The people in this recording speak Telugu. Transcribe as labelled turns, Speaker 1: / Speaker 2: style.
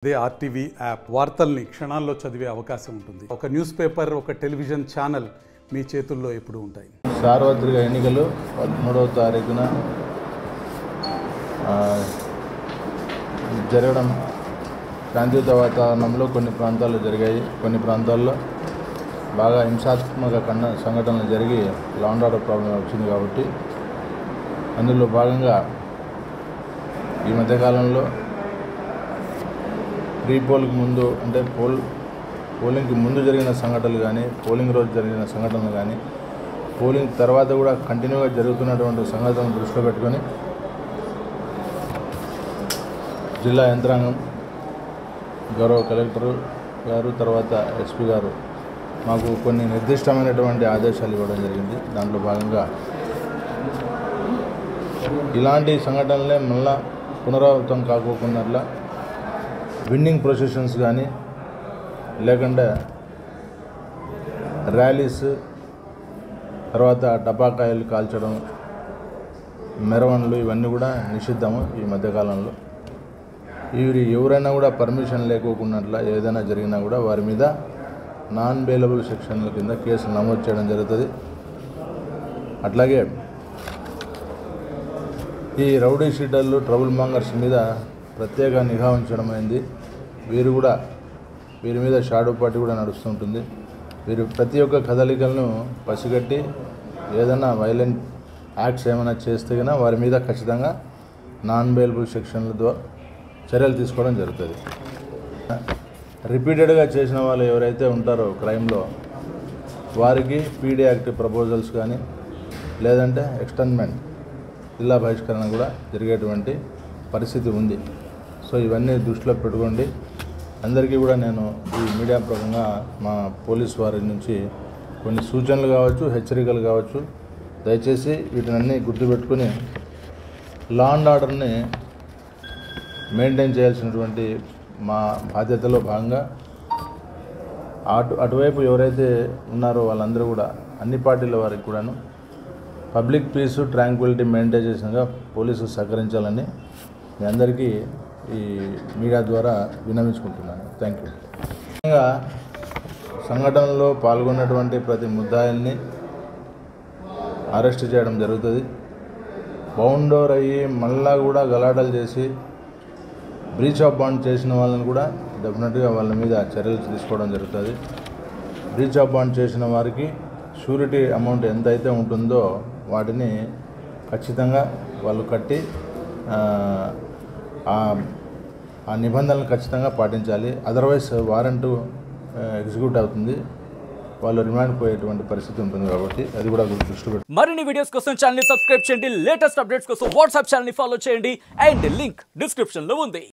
Speaker 1: అదే ఆర్టీవీ యాప్ వార్తల్ని క్షణాల్లో చదివే అవకాశం ఉంటుంది. ఒక న్యూస్ పేపర్, ఒక టెలివిజన్ ఛానల్ మీ చేతుల్లో ఎప్పుడూ ఉంటాయి.
Speaker 2: సార్వత్రిక ఎన్నికలు 13వ తారీఖున జరగడం శాంతియుత వాతావరణంలో కొన్ని ప్రాంతాల్లో జరిగాయి. కొన్ని ప్రాంతాల్లో బాగా హింసాత్మక సంఘటనలు జరిగి లా అండ్ ఆర్డర్ ప్రాబ్లం వచ్చింది. కాబట్టి అందులో భాగంగా ఈ మధ్యకాలంలో ప్రీపోల్కి ముందు అంటే పోలింగ్కి ముందు జరిగిన సంఘటనలు కానీ, పోలింగ్ రోజు జరిగిన సంఘటనలు కానీ, పోలింగ్ తర్వాత కూడా కంటిన్యూగా జరుగుతున్నటువంటి సంఘటనలను దృష్టిలో పెట్టుకొని జిల్లా యంత్రాంగం, గౌరవ కలెక్టర్ గారు, తర్వాత ఎస్పీ గారు మాకు కొన్ని నిర్దిష్టమైనటువంటి ఆదేశాలు ఇవ్వడం జరిగింది. దాంట్లో భాగంగా ఇలాంటి సంఘటనలే మళ్ళా పునరావృతం కాకోకుండా విన్నింగ్ ప్రొసెషన్స్ కానీ, లేకుండా ర్యాలీస్, తర్వాత టపాకాయలు కాల్చడం, మెరవన్లు ఇవన్నీ కూడా నిషిద్ధము. ఈ మధ్యకాలంలో ఎవరైనా కూడా పర్మిషన్ లేకోకున్నట్ల ఏదైనా జరిగినా కూడా వారి మీద నాన్ బెయిలబుల్ సెక్షన్ల కింద కేసులు నమోదు చేయడం జరుగుతుంది. అట్లాగే ఈ రౌడీ షీటర్లు, ట్రబుల్ మాంగర్స్ మీద ప్రత్యేక నిఘా ఉంచడం అయింది. వీరి మీద షాడో పార్టీ కూడా నడుస్తుంటుంది. వీరు ప్రతి ఒక్క కదలికలను పసిగట్టి ఏదైనా వైలెంట్ యాక్ట్స్ ఏమైనా చేస్తే కన్నా వారి మీద ఖచ్చితంగా నాన్ బెయిలబుల్ సెక్షన్లతో చర్యలు తీసుకోవడం జరుగుతుంది. రిపీటెడ్గా చేసిన వాళ్ళు ఎవరైతే ఉంటారో క్రైమ్లో వారికి పీడీ యాక్ట్ ప్రపోజల్స్ కానీ, లేదంటే ఎక్స్టర్న్మెంట్, జిల్లా బహిష్కరణ కూడా జరిగేటువంటి పరిస్థితి ఉంది. సో ఇవన్నీ దృష్టిలో పెట్టుకోండి. అందరికీ కూడా నేను ఈ మీడియా పరంగా మా పోలీస్ వారి నుంచి కొన్ని సూచనలు కావచ్చు, హెచ్చరికలు కావచ్చు, దయచేసి వీటినన్నీ గుర్తుపెట్టుకుని లా అండ్ ఆర్డర్ని మెయింటైన్ చేయాల్సినటువంటి మా బాధ్యతలో భాగంగా అటువైపు ఎవరైతే ఉన్నారో వాళ్ళందరూ కూడా అన్ని పార్టీల వారికి కూడాను పబ్లిక్ పీస్, ట్రాంక్విలిటీ మెయింటైన్ చేసినగా పోలీసులు సహకరించాలని మీ అందరికీ ఈ మీడియా ద్వారా విన్నవించుకుంటున్నాను. Thank you. ముఖ్యంగా సంఘటనలో పాల్గొన్నటువంటి ప్రతి ముద్దాయిల్ని అరెస్ట్ చేయడం జరుగుతుంది. బౌండోర్ అయ్యి మళ్ళా కూడా గలాటలు చేసి బ్రీచ్ ఆఫ్ బాండ్ చేసిన వాళ్ళని కూడా డెఫినెట్గా వాళ్ళ మీద చర్యలు తీసుకోవడం జరుగుతుంది. బ్రీచ్ ఆఫ్ బాండ్ చేసిన వారికి షూరిటీ అమౌంట్ ఎంతైతే ఉంటుందో వాటిని ఖచ్చితంగా వాళ్ళు కట్టి ఆ నిబంధనలు ఖచ్చితంగా పాటించాలి. అదర్వైజ్ వారెంట్ ఎగ్జిక్యూట్ అవుతుంది, వాళ్ళు రిమాండ్ పోయేటువంటి పరిస్థితి ఉంటుంది. కాబట్టి అది కూడా దృష్టి పెట్టి
Speaker 3: మరిన్ని వీడియోస్ కోసం ఛానల్ ని సబ్స్క్రైబ్ చేయండి. లేటెస్ట్ అప్డేట్స్ కోసం వాట్సాప్ ఛానల్ ని ఫాలో చేయండి. అండ్ లింక్ డిస్క్రిప్షన్ లో ఉంది.